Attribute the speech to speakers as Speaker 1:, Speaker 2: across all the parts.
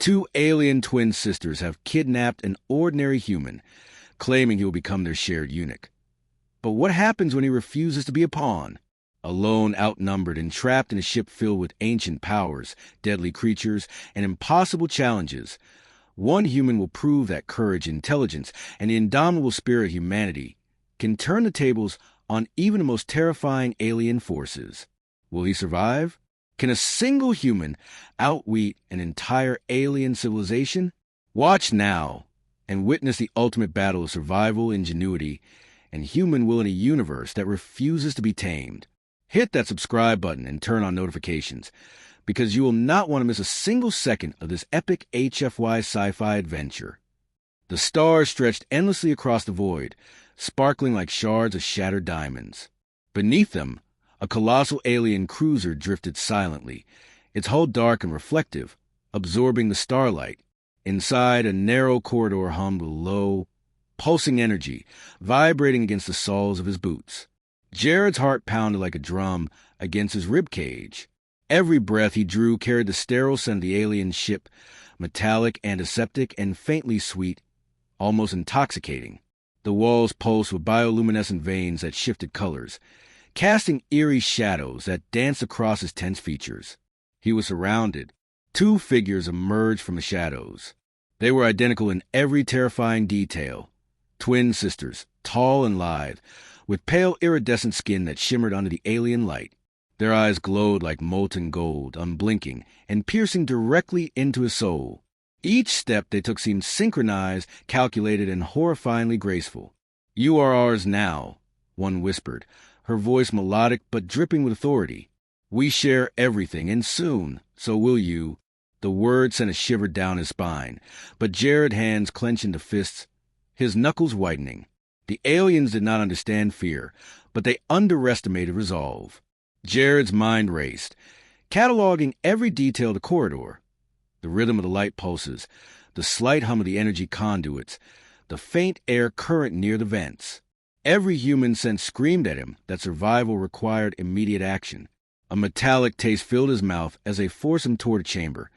Speaker 1: Two alien twin sisters have kidnapped an ordinary human, claiming he will become their shared eunuch. But what happens when he refuses to be a pawn? Alone, outnumbered, and trapped in a ship filled with ancient powers, deadly creatures, and impossible challenges, one human will prove that courage, intelligence, and the indomitable spirit of humanity can turn the tables on even the most terrifying alien forces. Will he survive? Can a single human outwit an entire alien civilization? Watch now and witness the ultimate battle of survival, ingenuity, and human will in a universe that refuses to be tamed. Hit that subscribe button and turn on notifications, because you will not want to miss a single second of this epic HFY sci-fi adventure. The stars stretched endlessly across the void, sparkling like shards of shattered diamonds. Beneath them, a colossal alien cruiser drifted silently, its hull dark and reflective, absorbing the starlight. Inside, a narrow corridor hummed with low, pulsing energy, vibrating against the soles of his boots. Jared's heart pounded like a drum against his rib cage. Every breath he drew carried the sterile scent of the alien ship, metallic, antiseptic, and faintly sweet, almost intoxicating. The walls pulsed with bioluminescent veins that shifted colors, casting eerie shadows that danced across his tense features. He was surrounded. Two figures emerged from the shadows. They were identical in every terrifying detail. Twin sisters, tall and lithe, with pale iridescent skin that shimmered under the alien light. Their eyes glowed like molten gold, unblinking, and piercing directly into his soul. Each step they took seemed synchronized, calculated, and horrifyingly graceful. "You are ours now," one whispered, her voice melodic but dripping with authority. "We share everything, and soon, so will you." The word sent a shiver down his spine, but Jared's hands clenched into fists, his knuckles whitening. The aliens did not understand fear, but they underestimated resolve. Jared's mind raced, cataloging every detail of the corridor. The rhythm of the light pulses, the slight hum of the energy conduits, the faint air current near the vents. Every human sense screamed at him that survival required immediate action. A metallic taste filled his mouth as they forced him toward a chamber,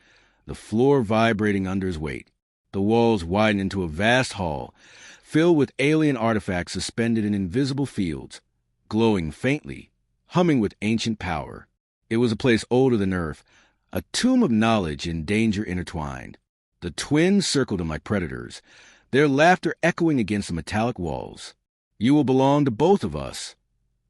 Speaker 1: the floor vibrating under his weight. The walls widened into a vast hall, filled with alien artifacts suspended in invisible fields, glowing faintly, humming with ancient power. It was a place older than Earth, a tomb of knowledge and danger intertwined. The twins circled him like predators, their laughter echoing against the metallic walls. "You will belong to both of us,"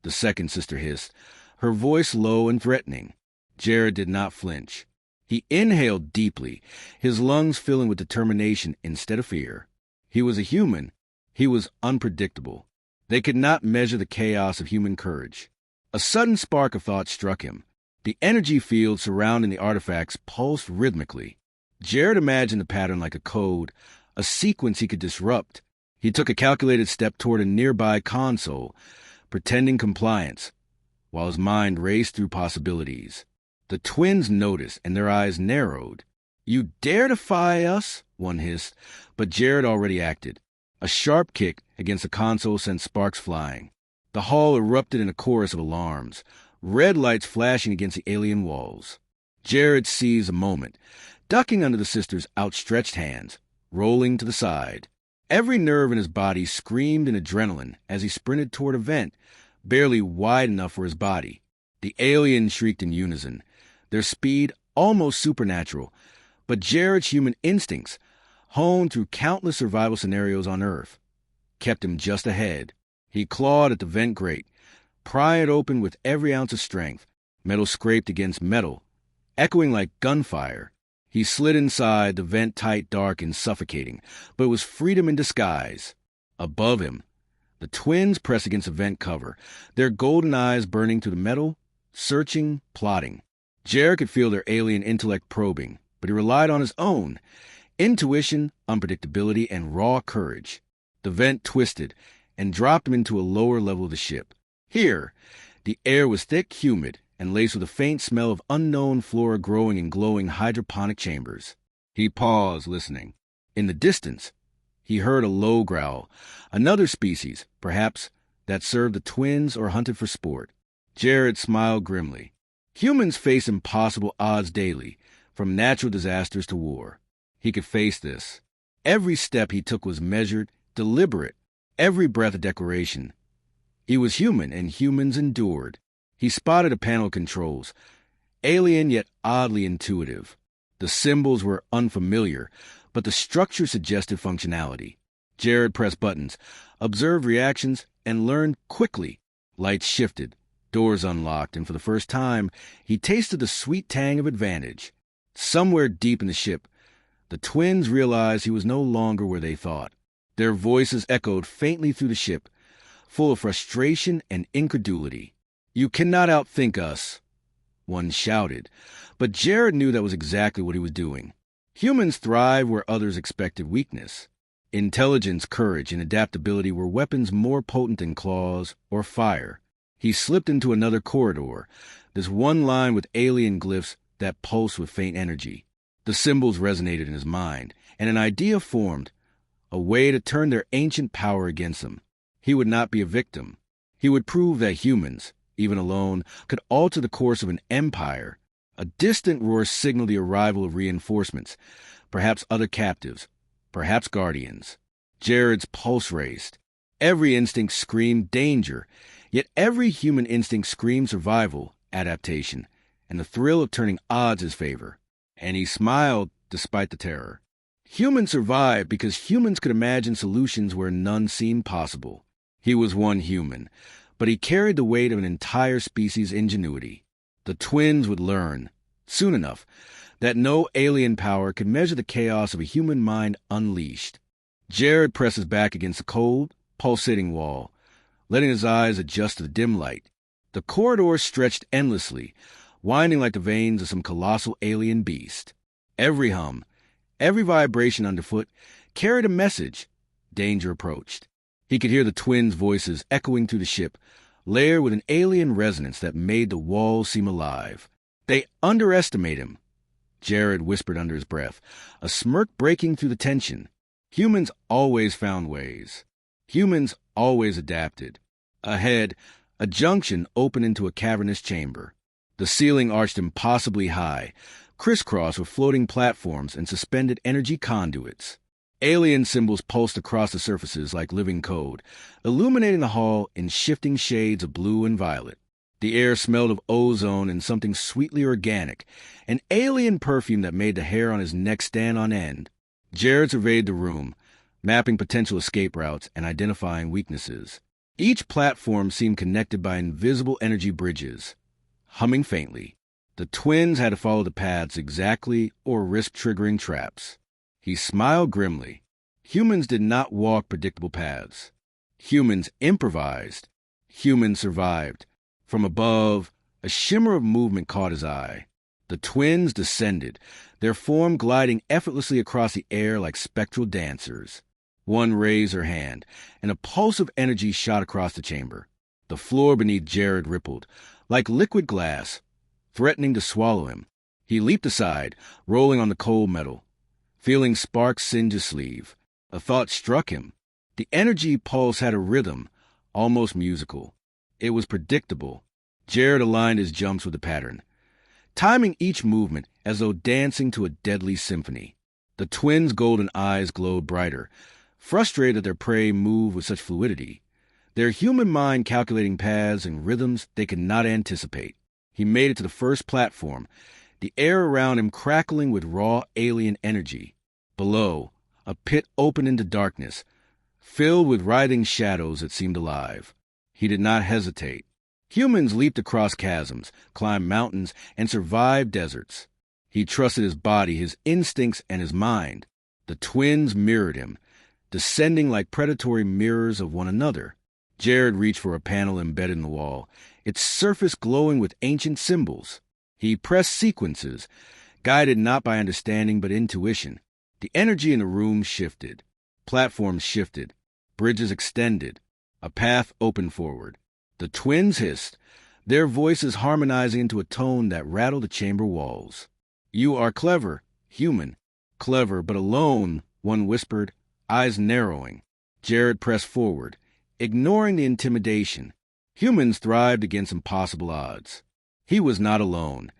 Speaker 1: the second sister hissed, her voice low and threatening. Jared did not flinch. He inhaled deeply, his lungs filling with determination instead of fear. He was a human. He was unpredictable. They could not measure the chaos of human courage. A sudden spark of thought struck him. The energy field surrounding the artifacts pulsed rhythmically. Jared imagined the pattern like a code, a sequence he could disrupt. He took a calculated step toward a nearby console, pretending compliance, while his mind raced through possibilities. The twins noticed, and their eyes narrowed. "You dare defy us?" one hissed, but Jared already acted. A sharp kick against the console sent sparks flying. The hall erupted in a chorus of alarms, red lights flashing against the alien walls. Jared seized a moment, ducking under the sisters' outstretched hands, rolling to the side. Every nerve in his body screamed in adrenaline as he sprinted toward a vent, barely wide enough for his body. The aliens shrieked in unison, their speed almost supernatural, but Jared's human instincts, honed through countless survival scenarios on Earth, kept him just ahead. He clawed at the vent grate, prying it open with every ounce of strength. Metal scraped against metal, echoing like gunfire. He slid inside, the vent tight, dark, and suffocating, but it was freedom in disguise. Above him, the twins pressed against the vent cover, their golden eyes burning through the metal, searching, plotting. Jared could feel their alien intellect probing, but he relied on his own intuition, unpredictability, and raw courage. The vent twisted and dropped him into a lower level of the ship. Here, the air was thick, humid, and laced with a faint smell of unknown flora growing in glowing hydroponic chambers. He paused, listening. In the distance, he heard a low growl, another species, perhaps, that served the twins or hunted for sport. Jared smiled grimly. Humans face impossible odds daily, from natural disasters to war. He could face this. Every step he took was measured, deliberate, every breath a declaration. He was human, and humans endured. He spotted a panel of controls, alien yet oddly intuitive. The symbols were unfamiliar, but the structure suggested functionality. Jared pressed buttons, observed reactions, and learned quickly. Lights shifted, doors unlocked, and for the first time, he tasted the sweet tang of advantage. Somewhere deep in the ship, the twins realized he was no longer where they thought. Their voices echoed faintly through the ship, full of frustration and incredulity. "You cannot outthink us," one shouted, but Jared knew that was exactly what he was doing. Humans thrive where others expected weakness. Intelligence, courage, and adaptability were weapons more potent than claws or fire. He slipped into another corridor, this one line with alien glyphs that pulsed with faint energy. The symbols resonated in his mind, and an idea formed, a way to turn their ancient power against him. He would not be a victim. He would prove that humans, even alone, could alter the course of an empire. A distant roar signaled the arrival of reinforcements, perhaps other captives, perhaps guardians. Jared's pulse raced. Every instinct screamed danger, yet every human instinct screamed survival, adaptation, and the thrill of turning odds his favor. And he smiled despite the terror. Humans survived because humans could imagine solutions where none seemed possible. He was one human, but he carried the weight of an entire species' ingenuity. The twins would learn, soon enough, that no alien power could measure the chaos of a human mind unleashed. Jared pressed his back against the cold, pulsating wall, letting his eyes adjust to the dim light. The corridor stretched endlessly, winding like the veins of some colossal alien beast. Every hum, every vibration underfoot carried a message. Danger approached. He could hear the twins' voices echoing through the ship, layered with an alien resonance that made the walls seem alive. "They underestimate him," Jared whispered under his breath, a smirk breaking through the tension. Humans always found ways. Humans always adapted. Ahead, a junction opened into a cavernous chamber. The ceiling arched impossibly high, crisscrossed with floating platforms and suspended energy conduits. Alien symbols pulsed across the surfaces like living code, illuminating the hall in shifting shades of blue and violet. The air smelled of ozone and something sweetly organic, an alien perfume that made the hair on his neck stand on end. Jared surveyed the room, mapping potential escape routes and identifying weaknesses. Each platform seemed connected by invisible energy bridges. Humming faintly, the twins had to follow the paths exactly or risk triggering traps. He smiled grimly. Humans did not walk predictable paths. Humans improvised. Humans survived. From above, a shimmer of movement caught his eye. The twins descended, their form gliding effortlessly across the air like spectral dancers. One raised her hand, and a pulse of energy shot across the chamber. The floor beneath Jared rippled, like liquid glass, threatening to swallow him. He leaped aside, rolling on the cold metal, feeling sparks singe his sleeve. A thought struck him. The energy pulse had a rhythm, almost musical. It was predictable. Jared aligned his jumps with the pattern, timing each movement as though dancing to a deadly symphony. The twins' golden eyes glowed brighter, frustrated that their prey moved with such fluidity, their human mind calculating paths and rhythms they could not anticipate. He made it to the first platform, the air around him crackling with raw alien energy. Below, a pit opened into darkness, filled with writhing shadows that seemed alive. He did not hesitate. Humans leaped across chasms, climbed mountains, and survived deserts. He trusted his body, his instincts, and his mind. The twins mirrored him, descending like predatory mirrors of one another. Jared reached for a panel embedded in the wall, its surface glowing with ancient symbols. He pressed sequences, guided not by understanding but intuition. The energy in the room shifted. Platforms shifted. Bridges extended. A path opened forward. The twins hissed, their voices harmonizing into a tone that rattled the chamber walls. "You are clever, human. Clever, but alone," one whispered, eyes narrowing. Jared pressed forward, ignoring the intimidation. Humans thrived against impossible odds. He was not alone.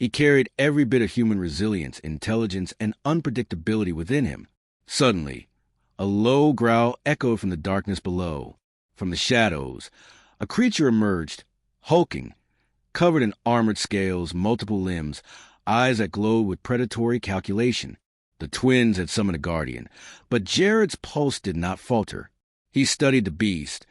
Speaker 1: He carried every bit of human resilience, intelligence, and unpredictability within him. Suddenly, a low growl echoed from the darkness below. From the shadows, a creature emerged, hulking, covered in armored scales, multiple limbs, eyes that glowed with predatory calculation. The twins had summoned a guardian, but Jared's pulse did not falter. He studied the beast,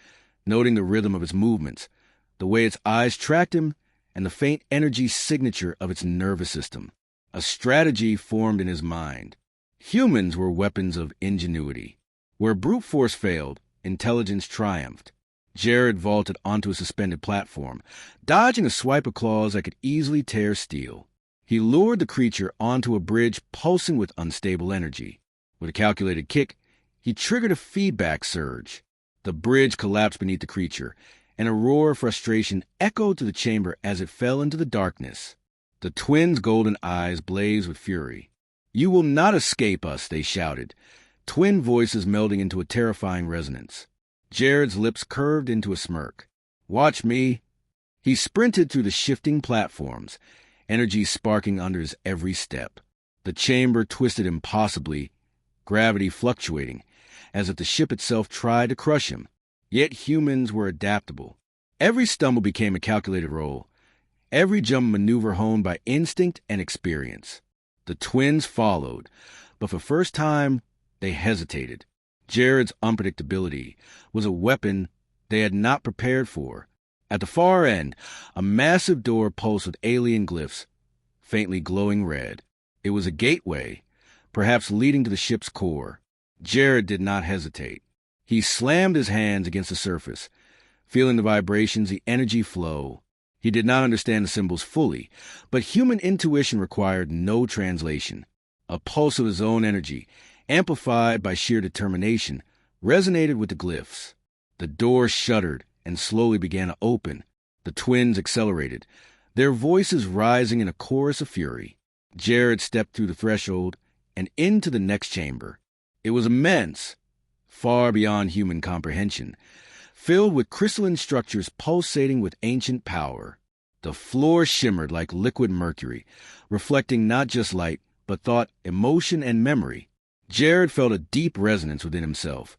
Speaker 1: noting the rhythm of its movements, the way its eyes tracked him, and the faint energy signature of its nervous system. A strategy formed in his mind. Humans were weapons of ingenuity. Where brute force failed, intelligence triumphed. Jared vaulted onto a suspended platform, dodging a swipe of claws that could easily tear steel. He lured the creature onto a bridge pulsing with unstable energy. With a calculated kick, he triggered a feedback surge. The bridge collapsed beneath the creature, and a roar of frustration echoed through the chamber as it fell into the darkness. The twins' golden eyes blazed with fury. "You will not escape us," they shouted, twin voices melding into a terrifying resonance. Jared's lips curved into a smirk. "Watch me." He sprinted through the shifting platforms, energy sparking under his every step. The chamber twisted impossibly, gravity fluctuating, as if the ship itself tried to crush him. Yet humans were adaptable. Every stumble became a calculated roll, every jump maneuver honed by instinct and experience. The twins followed, but for the first time, they hesitated. Jared's unpredictability was a weapon they had not prepared for. At the far end, a massive door pulsed with alien glyphs, faintly glowing red. It was a gateway, perhaps leading to the ship's core. Jared did not hesitate. He slammed his hands against the surface, feeling the vibrations, the energy flow. He did not understand the symbols fully, but human intuition required no translation. A pulse of his own energy, amplified by sheer determination, resonated with the glyphs. The door shuddered and slowly began to open. The twins accelerated, their voices rising in a chorus of fury. Jared stepped through the threshold and into the next chamber. It was immense, far beyond human comprehension, filled with crystalline structures pulsating with ancient power. The floor shimmered like liquid mercury, reflecting not just light, but thought, emotion, and memory. Jared felt a deep resonance within himself,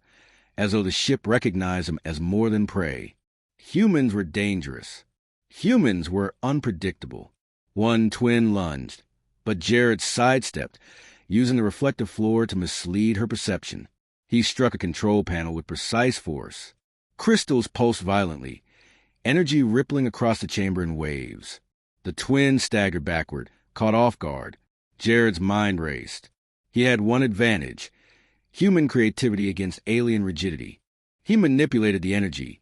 Speaker 1: as though the ship recognized him as more than prey. Humans were dangerous. Humans were unpredictable. One twin lunged, but Jared sidestepped, using the reflective floor to mislead her perception. He struck a control panel with precise force. Crystals pulsed violently, energy rippling across the chamber in waves. The twins staggered backward, caught off guard. Jared's mind raced. He had one advantage: human creativity against alien rigidity. He manipulated the energy,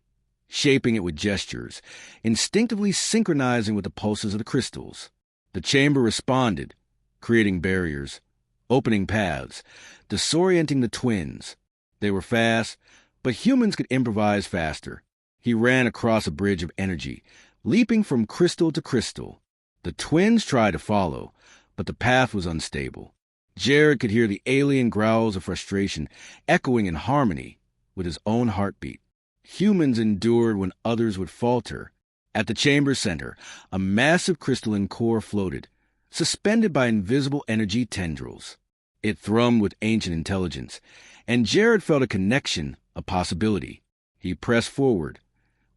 Speaker 1: shaping it with gestures, instinctively synchronizing with the pulses of the crystals. The chamber responded, creating barriers, opening paths, disorienting the twins. They were fast, but humans could improvise faster. He ran across a bridge of energy, leaping from crystal to crystal. The twins tried to follow, but the path was unstable. Jared could hear the alien growls of frustration echoing in harmony with his own heartbeat. Humans endured when others would falter. At the chamber's center, a massive crystalline core floated, suspended by invisible energy tendrils. It thrummed with ancient intelligence, and Jared felt a connection, a possibility. He pressed forward,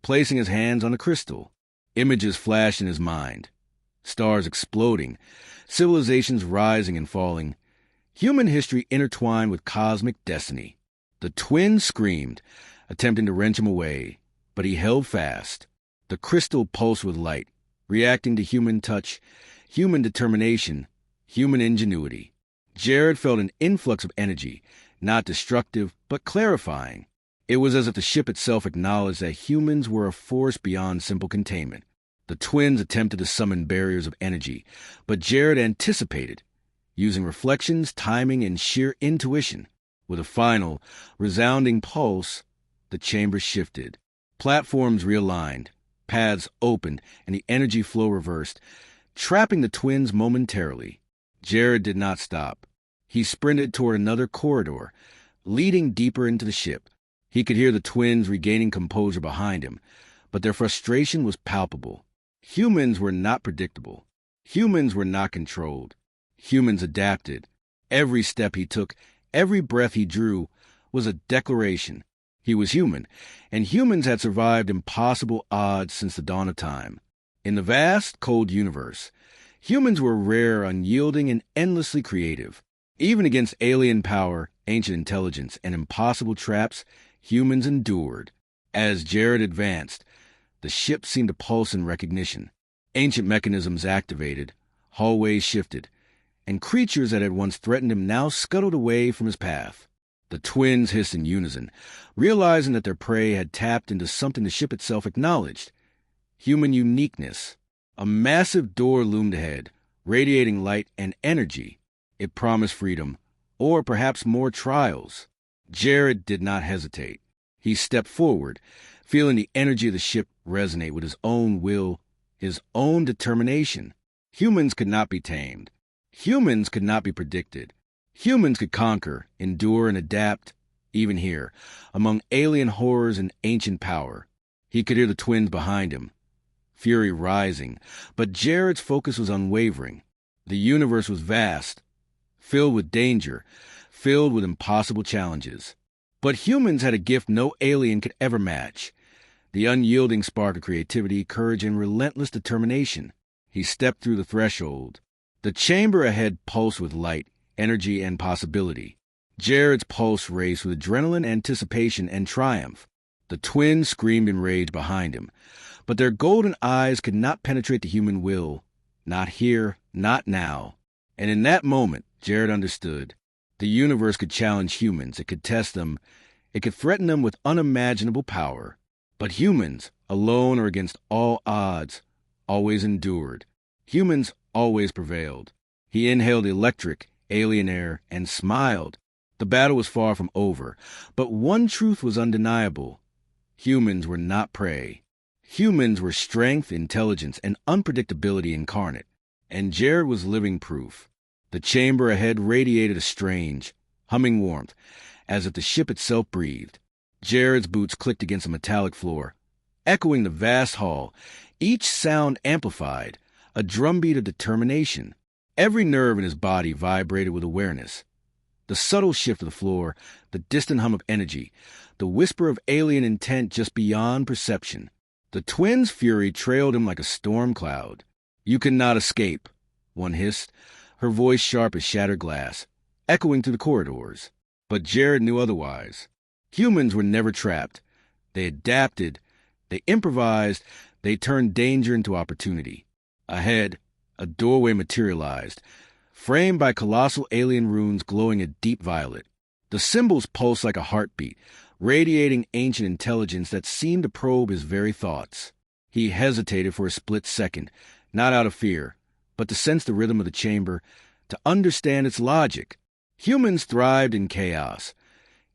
Speaker 1: placing his hands on the crystal. Images flashed in his mind. Stars exploding, civilizations rising and falling, human history intertwined with cosmic destiny. The twins screamed, attempting to wrench him away, but he held fast. The crystal pulsed with light, reacting to human touch, human determination, human ingenuity. Jared felt an influx of energy, not destructive, but clarifying. It was as if the ship itself acknowledged that humans were a force beyond simple containment. The twins attempted to summon barriers of energy, but Jared anticipated, using reflections, timing, and sheer intuition. With a final, resounding pulse, the chamber shifted. Platforms realigned, paths opened, and the energy flow reversed, trapping the twins momentarily. Jared did not stop. He sprinted toward another corridor, leading deeper into the ship. He could hear the twins regaining composure behind him, but their frustration was palpable. Humans were not predictable. Humans were not controlled. Humans adapted. Every step he took, every breath he drew, was a declaration. He was human, and humans had survived impossible odds since the dawn of time. In the vast, cold universe, humans were rare, unyielding, and endlessly creative. Even against alien power, ancient intelligence, and impossible traps, humans endured. As Jared advanced, the ship seemed to pulse in recognition. Ancient mechanisms activated, hallways shifted, and creatures that had once threatened him now scuttled away from his path. The twins hissed in unison, realizing that their prey had tapped into something the ship itself acknowledged: human uniqueness. A massive door loomed ahead, radiating light and energy. It promised freedom, or perhaps more trials. Jared did not hesitate. He stepped forward, feeling the energy of the ship resonate with his own will, his own determination. Humans could not be tamed. Humans could not be predicted. Humans could conquer, endure, and adapt, even here, among alien horrors and ancient power. He could hear the twins behind him, fury rising, but Jared's focus was unwavering. The universe was vast, filled with danger, filled with impossible challenges. But humans had a gift no alien could ever match: the unyielding spark of creativity, courage, and relentless determination. He stepped through the threshold. The chamber ahead pulsed with light, energy, and possibility. Jared's pulse raced with adrenaline, anticipation, and triumph. The twins screamed in rage behind him, but their golden eyes could not penetrate the human will. Not here, not now. And in that moment, Jared understood. The universe could challenge humans, it could test them, it could threaten them with unimaginable power. But humans, alone or against all odds, always endured. Humans always prevailed. He inhaled electric, alien air, and smiled. The battle was far from over, but one truth was undeniable: humans were not prey. Humans were strength, intelligence, and unpredictability incarnate, and Jared was living proof. The chamber ahead radiated a strange, humming warmth, as if the ship itself breathed. Jared's boots clicked against a metallic floor, echoing the vast hall, each sound amplified, a drumbeat of determination. Every nerve in his body vibrated with awareness. The subtle shift of the floor, the distant hum of energy, the whisper of alien intent just beyond perception. The twins' fury trailed him like a storm cloud. "You cannot escape," one hissed, her voice sharp as shattered glass, echoing through the corridors. But Jared knew otherwise. Humans were never trapped. They adapted, they improvised, they turned danger into opportunity. Ahead, a doorway materialized, framed by colossal alien runes glowing a deep violet. The symbols pulsed like a heartbeat, radiating ancient intelligence that seemed to probe his very thoughts. He hesitated for a split second, not out of fear, but to sense the rhythm of the chamber, to understand its logic. Humans thrived in chaos.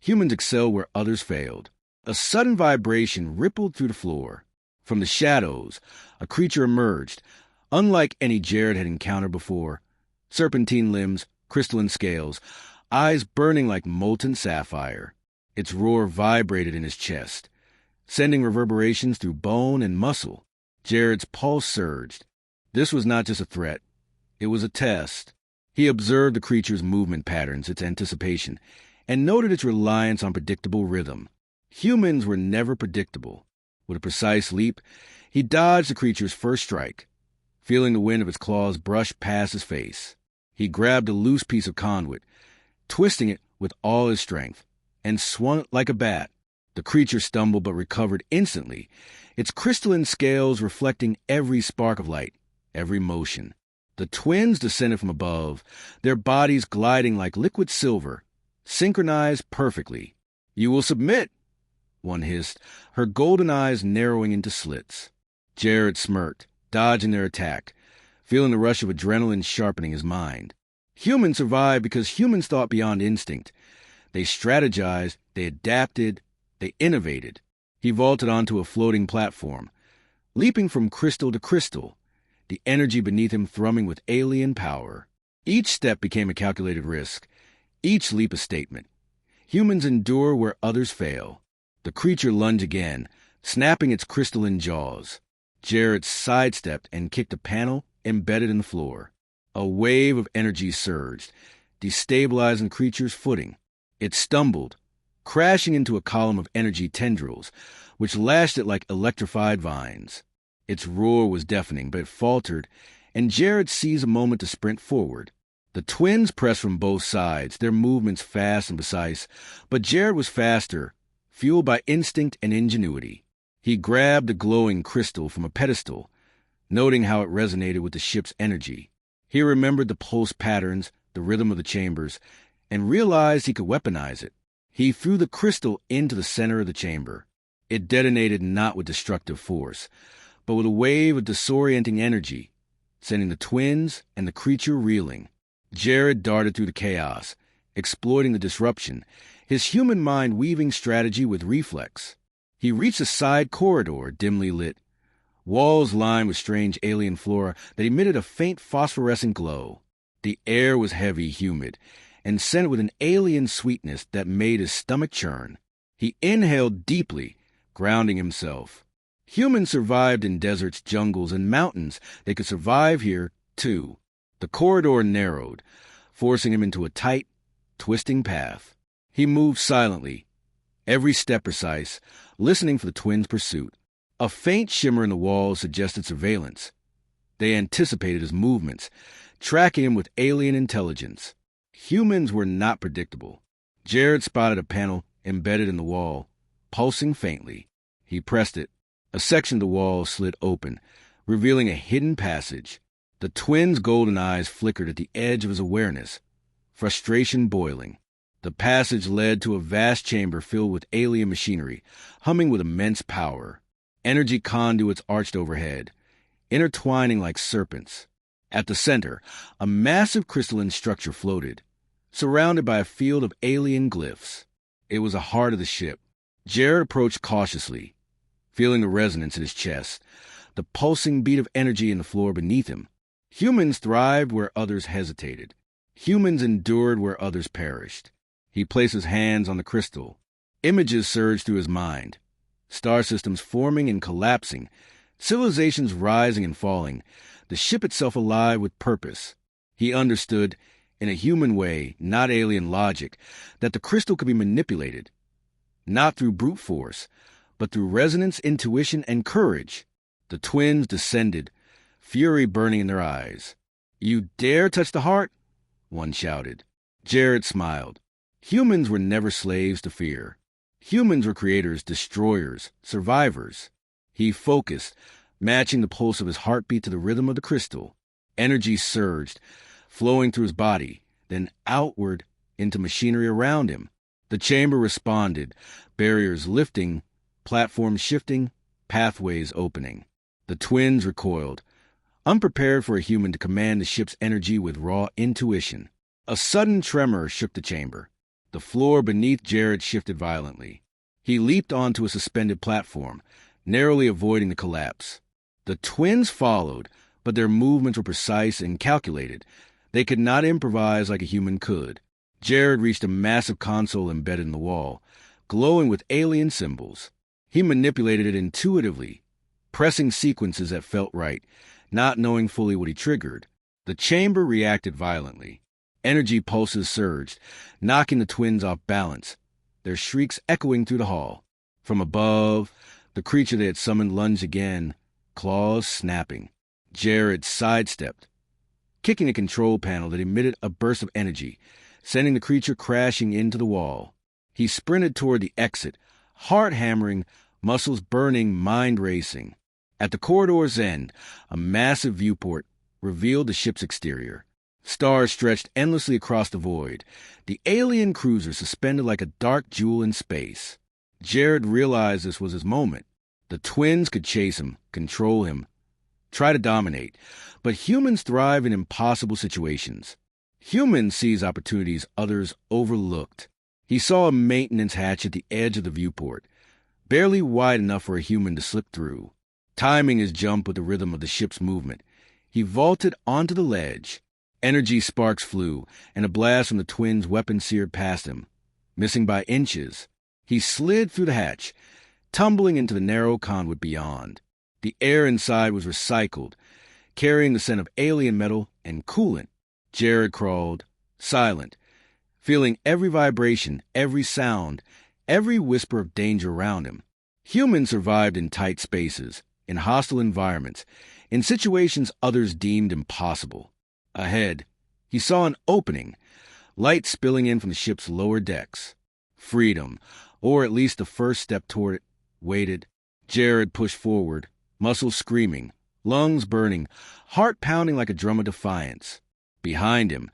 Speaker 1: Humans excelled where others failed. A sudden vibration rippled through the floor. From the shadows, a creature emerged, unlike any Jared had encountered before. Serpentine limbs, crystalline scales, eyes burning like molten sapphire. Its roar vibrated in his chest, sending reverberations through bone and muscle. Jared's pulse surged. This was not just a threat. It was a test. He observed the creature's movement patterns, its anticipation, and noted its reliance on predictable rhythm. Humans were never predictable. With a precise leap, he dodged the creature's first strike. Feeling the wind of its claws brush past his face, he grabbed a loose piece of conduit, twisting it with all his strength, and swung it like a bat. The creature stumbled but recovered instantly, its crystalline scales reflecting every spark of light, every motion. The twins descended from above, their bodies gliding like liquid silver, synchronized perfectly. "You will submit," one hissed, her golden eyes narrowing into slits. Jared smirked, dodging their attack, feeling the rush of adrenaline sharpening his mind. Humans survived because humans thought beyond instinct. They strategized, they adapted, they innovated. He vaulted onto a floating platform, leaping from crystal to crystal, the energy beneath him thrumming with alien power. Each step became a calculated risk, each leap a statement. Humans endure where others fail. The creature lunged again, snapping its crystalline jaws. Jared sidestepped and kicked a panel embedded in the floor. A wave of energy surged, destabilizing the creature's footing. It stumbled, crashing into a column of energy tendrils, which lashed it like electrified vines. Its roar was deafening, but it faltered, and Jared seized a moment to sprint forward. The twins pressed from both sides, their movements fast and precise, but Jared was faster, fueled by instinct and ingenuity. He grabbed the glowing crystal from a pedestal, noting how it resonated with the ship's energy. He remembered the pulse patterns, the rhythm of the chambers, and realized he could weaponize it. He threw the crystal into the center of the chamber. It detonated not with destructive force, but with a wave of disorienting energy, sending the twins and the creature reeling. Jared darted through the chaos, exploiting the disruption, his human mind weaving strategy with reflex. He reached a side corridor, dimly lit, walls lined with strange alien flora that emitted a faint phosphorescent glow. The air was heavy, humid, and scented with an alien sweetness that made his stomach churn. He inhaled deeply, grounding himself. Humans survived in deserts, jungles, and mountains. They could survive here, too. The corridor narrowed, forcing him into a tight, twisting path. He moved silently, every step precise, listening for the twins' pursuit. A faint shimmer in the walls suggested surveillance. They anticipated his movements, tracking him with alien intelligence. Humans were not predictable. Jared spotted a panel embedded in the wall, pulsing faintly. He pressed it. A section of the wall slid open, revealing a hidden passage. The twins' golden eyes flickered at the edge of his awareness, frustration boiling. The passage led to a vast chamber filled with alien machinery, humming with immense power. Energy conduits arched overhead, intertwining like serpents. At the center, a massive crystalline structure floated, surrounded by a field of alien glyphs. It was the heart of the ship. Jared approached cautiously, feeling the resonance in his chest, the pulsing beat of energy in the floor beneath him. Humans thrived where others hesitated. Humans endured where others perished. He placed his hands on the crystal. Images surged through his mind. Star systems forming and collapsing, civilizations rising and falling, the ship itself alive with purpose. He understood, in a human way, not alien logic, that the crystal could be manipulated, not through brute force, but through resonance, intuition, and courage. The twins descended, fury burning in their eyes. "You dare touch the heart?" one shouted. Jared smiled. Humans were never slaves to fear. Humans were creators, destroyers, survivors. He focused, matching the pulse of his heartbeat to the rhythm of the crystal. Energy surged, flowing through his body, then outward into machinery around him. The chamber responded, barriers lifting, platforms shifting, pathways opening. The twins recoiled, unprepared for a human to command the ship's energy with raw intuition. A sudden tremor shook the chamber. The floor beneath Jared shifted violently. He leaped onto a suspended platform, narrowly avoiding the collapse. The twins followed, but their movements were precise and calculated. They could not improvise like a human could. Jared reached a massive console embedded in the wall, glowing with alien symbols. He manipulated it intuitively, pressing sequences that felt right, not knowing fully what he triggered. The chamber reacted violently. Energy pulses surged, knocking the twins off balance, their shrieks echoing through the hall. From above, the creature they had summoned lunged again, claws snapping. Jared sidestepped, kicking a control panel that emitted a burst of energy, sending the creature crashing into the wall. He sprinted toward the exit, heart hammering, muscles burning, mind racing. At the corridor's end, a massive viewport revealed the ship's exterior. Stars stretched endlessly across the void, the alien cruiser suspended like a dark jewel in space. Jared realized this was his moment. The twins could chase him, control him, try to dominate, but humans thrive in impossible situations. Humans seize opportunities others overlooked. He saw a maintenance hatch at the edge of the viewport, barely wide enough for a human to slip through. Timing his jump with the rhythm of the ship's movement, he vaulted onto the ledge. Energy sparks flew, and a blast from the twins' weapon seared past him. Missing by inches, he slid through the hatch, tumbling into the narrow conduit beyond. The air inside was recycled, carrying the scent of alien metal and coolant. Jared crawled, silent, feeling every vibration, every sound, every whisper of danger around him. Humans survived in tight spaces, in hostile environments, in situations others deemed impossible. Ahead, he saw an opening, light spilling in from the ship's lower decks. Freedom, or at least the first step toward it, waited. Jared pushed forward, muscles screaming, lungs burning, heart pounding like a drum of defiance. Behind him,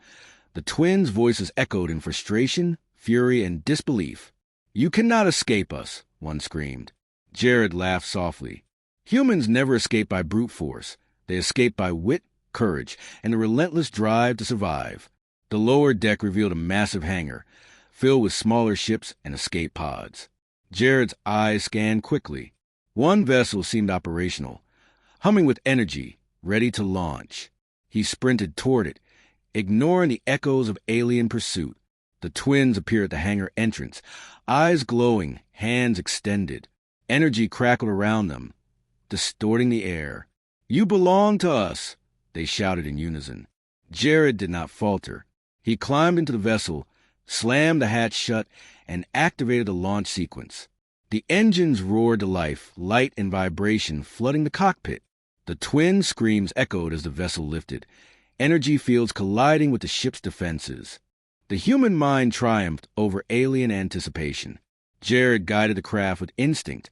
Speaker 1: the twins' voices echoed in frustration, fury, and disbelief. "You cannot escape us," one screamed. Jared laughed softly. Humans never escape by brute force. They escape by wit, courage, and the relentless drive to survive. The lower deck revealed a massive hangar, filled with smaller ships and escape pods. Jared's eyes scanned quickly. One vessel seemed operational, humming with energy, ready to launch. He sprinted toward it, ignoring the echoes of alien pursuit. The twins appeared at the hangar entrance, eyes glowing, hands extended. Energy crackled around them, distorting the air. "You belong to us," they shouted in unison. Jared did not falter. He climbed into the vessel, slammed the hatch shut, and activated the launch sequence. The engines roared to life, light and vibration flooding the cockpit. The twin screams echoed as the vessel lifted, energy fields colliding with the ship's defenses. The human mind triumphed over alien anticipation. Jared guided the craft with instinct,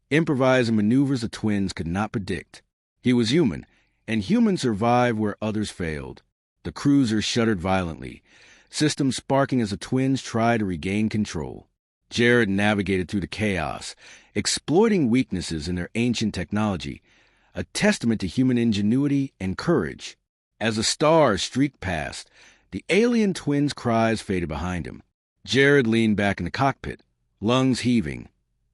Speaker 1: improvising maneuvers the twins could not predict. He was human, and humans survived where others failed. The cruiser shuddered violently, systems sparking as the twins tried to regain control. Jared navigated through the chaos, exploiting weaknesses in their ancient technology, a testament to human ingenuity and courage. As the stars streaked past, the alien twins' cries faded behind him. Jared leaned back in the cockpit, lungs heaving,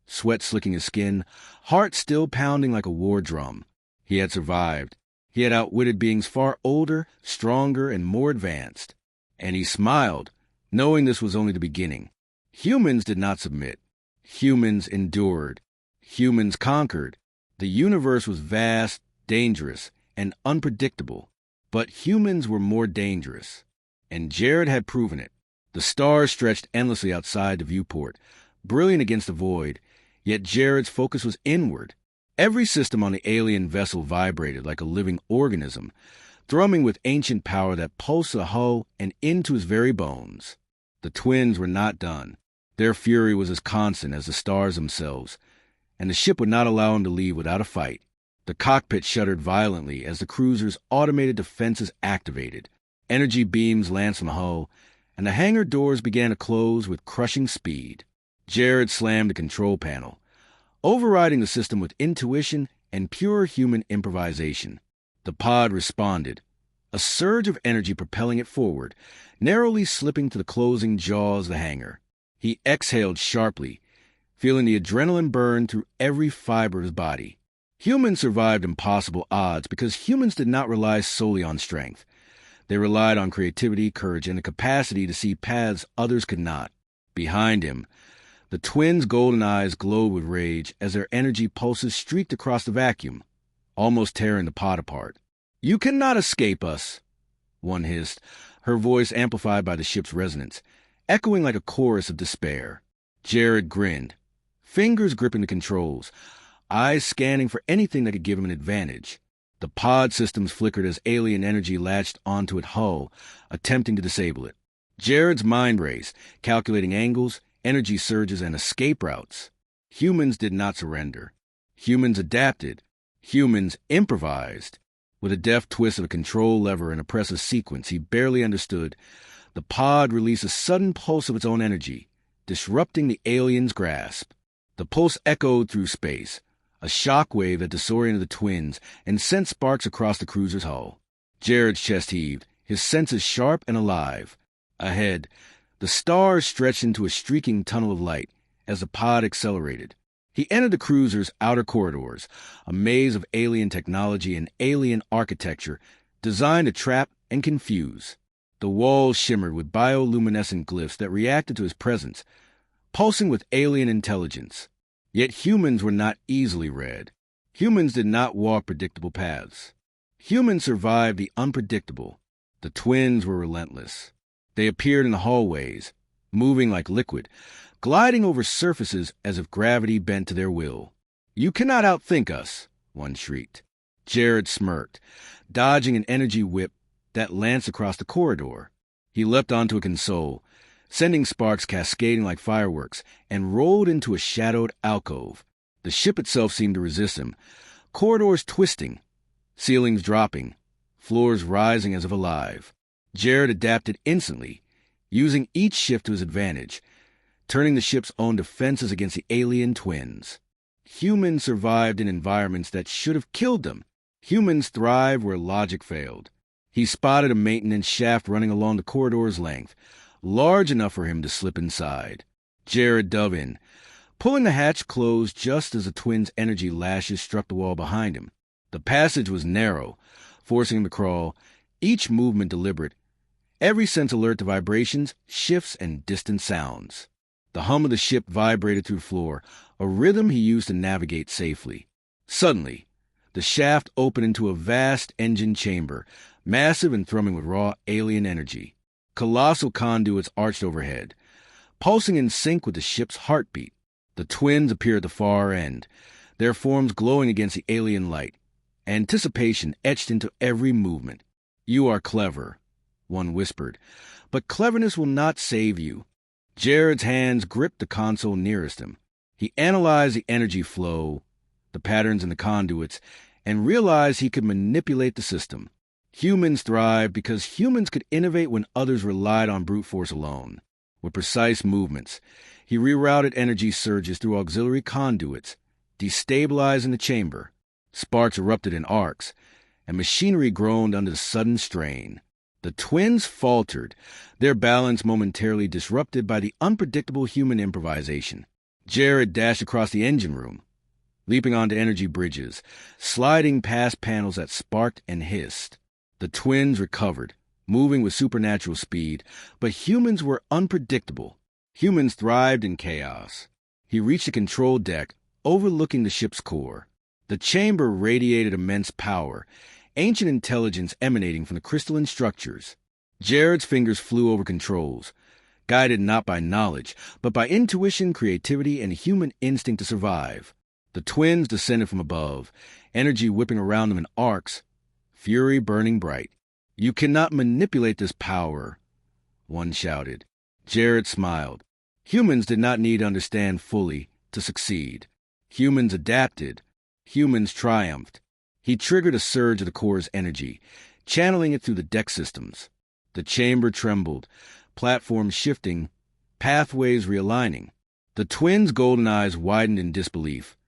Speaker 1: sweat slicking his skin, heart still pounding like a war drum. He had survived. He had outwitted beings far older, stronger, and more advanced. And he smiled, knowing this was only the beginning. Humans did not submit. Humans endured. Humans conquered. The universe was vast, dangerous, and unpredictable. But humans were more dangerous. And Jared had proven it. The stars stretched endlessly outside the viewport, brilliant against the void, yet Jared's focus was inward. Every system on the alien vessel vibrated like a living organism, thrumming with ancient power that pulsed the hull and into his very bones. The twins were not done. Their fury was as constant as the stars themselves, and the ship would not allow him to leave without a fight. The cockpit shuddered violently as the cruiser's automated defenses activated. Energy beams lanced from the hull, and the hangar doors began to close with crushing speed. Jared slammed the control panel, overriding the system with intuition and pure human improvisation. The pod responded, a surge of energy propelling it forward, narrowly slipping to the closing jaws of the hangar. He exhaled sharply, feeling the adrenaline burn through every fiber of his body. Humans survived impossible odds because humans did not rely solely on strength. They relied on creativity, courage, and the capacity to see paths others could not. Behind him, the twins' golden eyes glowed with rage as their energy pulses streaked across the vacuum, almost tearing the pod apart. "You cannot escape us," one hissed, her voice amplified by the ship's resonance, echoing like a chorus of despair. Jared grinned, fingers gripping the controls, eyes scanning for anything that could give him an advantage. The pod systems flickered as alien energy latched onto its hull, attempting to disable it. Jared's mind raced, calculating angles, energy surges, and escape routes. Humans did not surrender. Humans adapted. Humans improvised. With a deft twist of a control lever and a press of sequence he barely understood, the pod released a sudden pulse of its own energy, disrupting the alien's grasp. The pulse echoed through space, a shockwave that disoriented the twins and sent sparks across the cruiser's hull. Jared's chest heaved, his senses sharp and alive. Ahead, the stars stretched into a streaking tunnel of light as the pod accelerated. He entered the cruiser's outer corridors, a maze of alien technology and alien architecture designed to trap and confuse. The walls shimmered with bioluminescent glyphs that reacted to his presence, pulsing with alien intelligence. Yet humans were not easily read. Humans did not walk predictable paths. Humans survived the unpredictable. The twins were relentless. They appeared in the hallways, moving like liquid, gliding over surfaces as if gravity bent to their will. "You cannot outthink us," one shrieked. Jared smirked, dodging an energy whip that lanced across the corridor. He leapt onto a console, sending sparks cascading like fireworks, and rolled into a shadowed alcove. The ship itself seemed to resist him, corridors twisting, ceilings dropping, floors rising as if alive. Jared adapted instantly, using each shift to his advantage, turning the ship's own defenses against the alien twins. Humans survived in environments that should have killed them. Humans thrived where logic failed. He spotted a maintenance shaft running along the corridor's length, large enough for him to slip inside. Jared dove in, pulling the hatch closed just as the twins' energy lashes struck the wall behind him. The passage was narrow, forcing him to crawl, each movement deliberate, every sense alert to vibrations, shifts, and distant sounds. The hum of the ship vibrated through the floor, a rhythm he used to navigate safely. Suddenly, the shaft opened into a vast engine chamber, massive and thrumming with raw alien energy. Colossal conduits arched overhead, pulsing in sync with the ship's heartbeat. The twins appeared at the far end, their forms glowing against the alien light, anticipation etched into every movement. "You are clever," one whispered, "but cleverness will not save you." Jared's hands gripped the console nearest him. He analyzed the energy flow, the patterns in the conduits, and realized he could manipulate the system. Humans thrived because humans could innovate when others relied on brute force alone. With precise movements, he rerouted energy surges through auxiliary conduits, destabilizing the chamber. Sparks erupted in arcs, and machinery groaned under the sudden strain. The twins faltered, their balance momentarily disrupted by the unpredictable human improvisation. Jared dashed across the engine room, leaping onto energy bridges, sliding past panels that sparked and hissed. The twins recovered, moving with supernatural speed, but humans were unpredictable. Humans thrived in chaos. He reached the control deck, overlooking the ship's core. The chamber radiated immense power, ancient intelligence emanating from the crystalline structures. Jared's fingers flew over controls, guided not by knowledge, but by intuition, creativity, and human instinct to survive. The twins descended from above, energy whipping around them in arcs, fury burning bright. "You cannot manipulate this power," one shouted. Jared smiled. Humans did not need to understand fully to succeed. Humans adapted. Humans triumphed. He triggered a surge of the core's energy, channeling it through the deck systems. The chamber trembled, platforms shifting, pathways realigning. The twins' golden eyes widened in disbelief.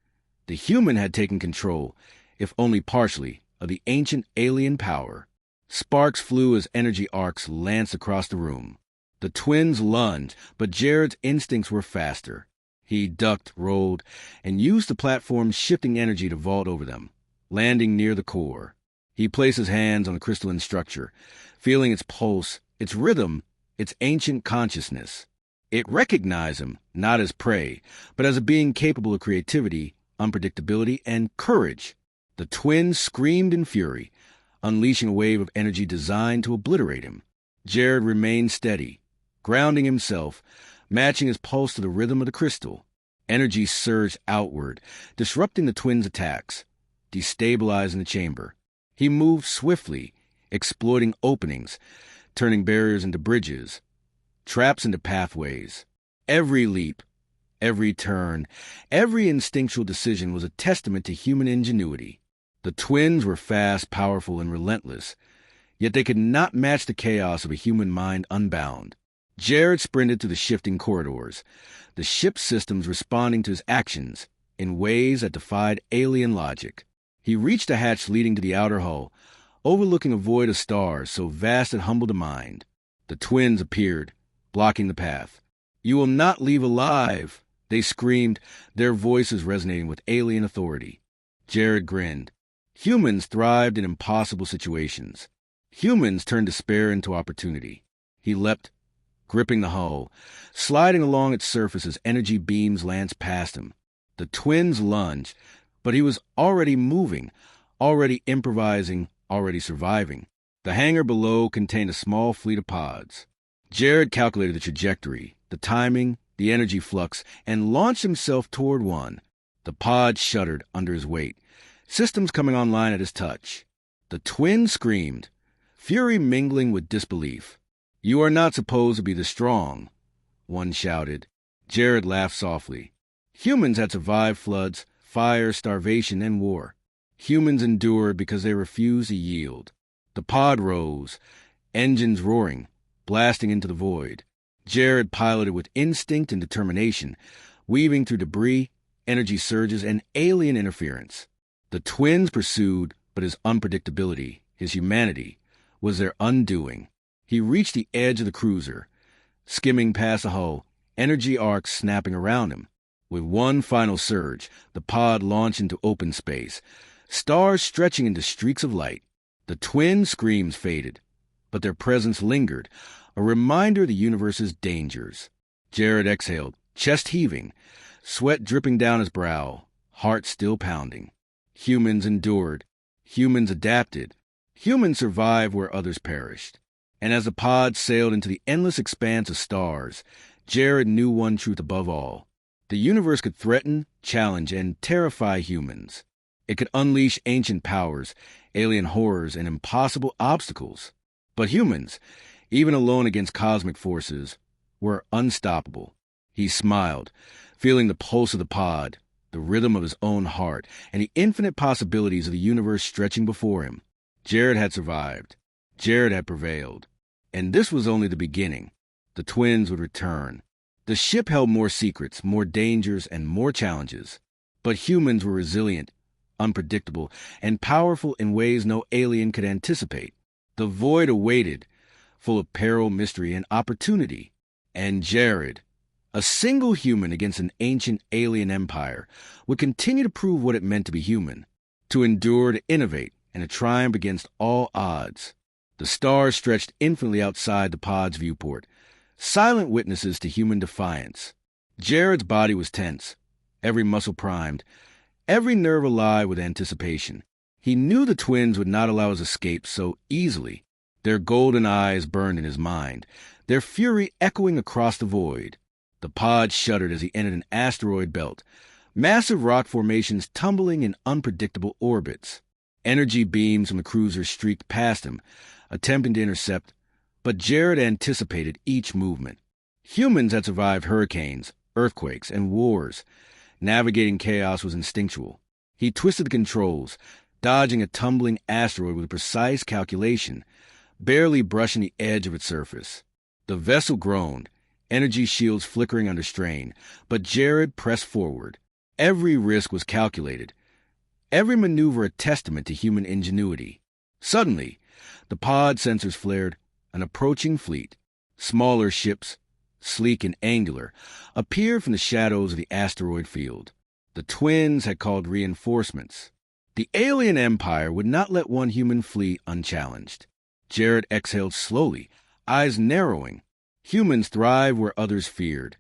Speaker 1: The human had taken control, if only partially, of the ancient alien power. Sparks flew as energy arcs lanced across the room. The twins lunged, but Jared's instincts were faster. He ducked, rolled, and used the platform's shifting energy to vault over them, landing near the core. He placed his hands on the crystalline structure, feeling its pulse, its rhythm, its ancient consciousness. It recognized him, not as prey, but as a being capable of creativity, unpredictability, and courage. The twins screamed in fury, unleashing a wave of energy designed to obliterate him. Jared remained steady, grounding himself, matching his pulse to the rhythm of the crystal. Energy surged outward, disrupting the twins' attacks, destabilizing the chamber. He moved swiftly, exploiting openings, turning barriers into bridges, traps into pathways. Every leap, every turn, every instinctual decision was a testament to human ingenuity. The twins were fast, powerful, and relentless, yet they could not match the chaos of a human mind unbound. Jared sprinted through the shifting corridors, the ship's systems responding to his actions in ways that defied alien logic. He reached a hatch leading to the outer hull, overlooking a void of stars so vast it humbled the mind. The twins appeared, blocking the path. "You will not leave alive," they screamed, their voices resonating with alien authority. Jared grinned. Humans thrived in impossible situations. Humans turned despair into opportunity. He leapt, gripping the hull, sliding along its surface as energy beams lanced past him. The twins lunged, but he was already moving, already improvising, already surviving. The hangar below contained a small fleet of pods. Jared calculated the trajectory, the timing, the energy flux, and launched himself toward one. The pod shuddered under his weight, systems coming online at his touch. The twins screamed, fury mingling with disbelief. "You are not supposed to be the strong," one shouted. Jared laughed softly. Humans had survived floods, fire, starvation, and war. Humans endured because they refused to yield. The pod rose, engines roaring, blasting into the void. Jared piloted with instinct and determination, weaving through debris, energy surges, and alien interference. The twins pursued, but his unpredictability, his humanity, was their undoing. He reached the edge of the cruiser, skimming past the hull, energy arcs snapping around him. With one final surge, the pod launched into open space, stars stretching into streaks of light. The twins' screams faded, but their presence lingered, a reminder of the universe's dangers. Jared exhaled, chest heaving, sweat dripping down his brow, heart still pounding. Humans endured. Humans adapted. Humans survived where others perished. And as the pod sailed into the endless expanse of stars, Jared knew one truth above all. The universe could threaten, challenge, and terrify humans. It could unleash ancient powers, alien horrors, and impossible obstacles. But humans, even alone against cosmic forces, were unstoppable. He smiled, feeling the pulse of the pod, the rhythm of his own heart, and the infinite possibilities of the universe stretching before him. Jared had survived. Jared had prevailed. And this was only the beginning. The twins would return. The ship held more secrets, more dangers, and more challenges. But humans were resilient, unpredictable, and powerful in ways no alien could anticipate. The void awaited, full of peril, mystery, and opportunity. And Jared, a single human against an ancient alien empire, would continue to prove what it meant to be human, to endure, to innovate, and to triumph against all odds. The stars stretched infinitely outside the pod's viewport, silent witnesses to human defiance. Jared's body was tense, every muscle primed, every nerve alive with anticipation. He knew the twins would not allow his escape so easily. Their golden eyes burned in his mind, their fury echoing across the void. The pod shuddered as he entered an asteroid belt, massive rock formations tumbling in unpredictable orbits. Energy beams from the cruiser streaked past him, attempting to intercept, but Jared anticipated each movement. Humans had survived hurricanes, earthquakes, and wars. Navigating chaos was instinctual. He twisted the controls, dodging a tumbling asteroid with precise calculation, barely brushing the edge of its surface. The vessel groaned, energy shields flickering under strain, but Jared pressed forward. Every risk was calculated, every maneuver a testament to human ingenuity. Suddenly, the pod sensors flared. An approaching fleet, smaller ships, sleek and angular, appeared from the shadows of the asteroid field. The twins had called reinforcements. The alien empire would not let one human flee unchallenged. Jared exhaled slowly, eyes narrowing. Humans thrive where others feared,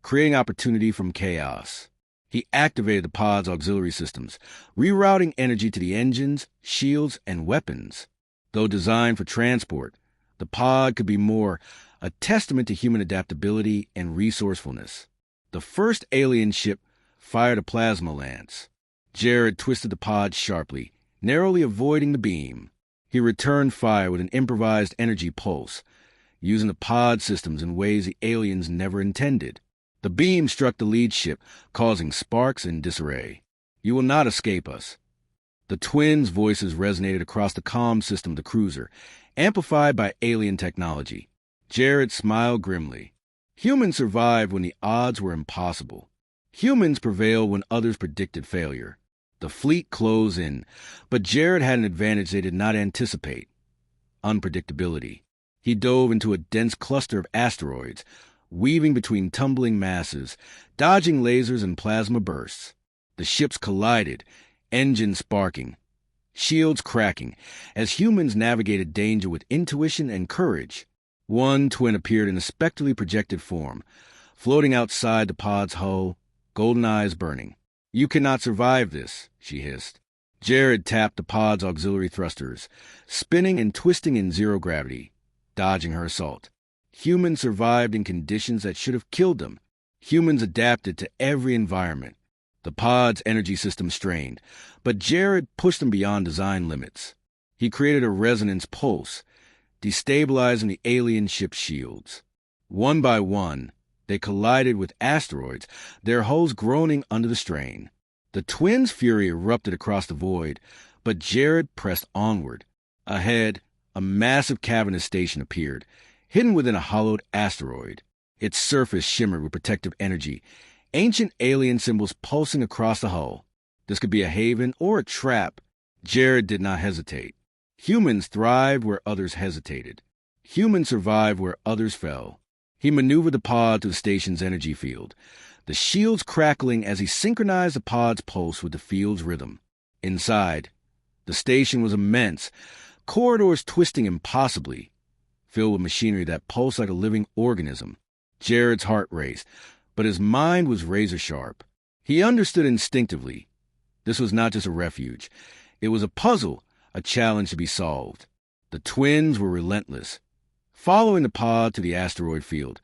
Speaker 1: creating opportunity from chaos. He activated the pod's auxiliary systems, rerouting energy to the engines, shields, and weapons. Though designed for transport, the pod could be more a testament to human adaptability and resourcefulness. The first alien ship fired a plasma lance. Jared twisted the pod sharply, narrowly avoiding the beam. He returned fire with an improvised energy pulse, using the pod systems in ways the aliens never intended. The beam struck the lead ship, causing sparks and disarray. "You will not escape us." The twins' voices resonated across the comm system of the cruiser, amplified by alien technology. Jared smiled grimly. Humans survived when the odds were impossible. Humans prevailed when others predicted failure. The fleet closed in, but Jared had an advantage they did not anticipate: unpredictability. He dove into a dense cluster of asteroids, weaving between tumbling masses, dodging lasers and plasma bursts. The ships collided, engines sparking, shields cracking, as humans navigated danger with intuition and courage. One twin appeared in a spectrally projected form, floating outside the pod's hull, golden eyes burning. "You cannot survive this," she hissed. Jared tapped the pod's auxiliary thrusters, spinning and twisting in zero gravity, dodging her assault. Humans survived in conditions that should have killed them. Humans adapted to every environment. The pod's energy system strained, but Jared pushed them beyond design limits. He created a resonance pulse, destabilizing the alien ship's shields. One by one, they collided with asteroids, their hulls groaning under the strain. The twins' fury erupted across the void, but Jared pressed onward. Ahead, a massive cavernous station appeared, hidden within a hollowed asteroid. Its surface shimmered with protective energy, ancient alien symbols pulsing across the hull. This could be a haven or a trap. Jared did not hesitate. Humans thrived where others hesitated. Humans survived where others fell. He maneuvered the pod to the station's energy field, the shields crackling as he synchronized the pod's pulse with the field's rhythm. Inside, the station was immense, corridors twisting impossibly, filled with machinery that pulsed like a living organism. Jared's heart raced, but his mind was razor-sharp. He understood instinctively. This was not just a refuge. It was a puzzle, a challenge to be solved. The twins were relentless, following the pod to the asteroid field,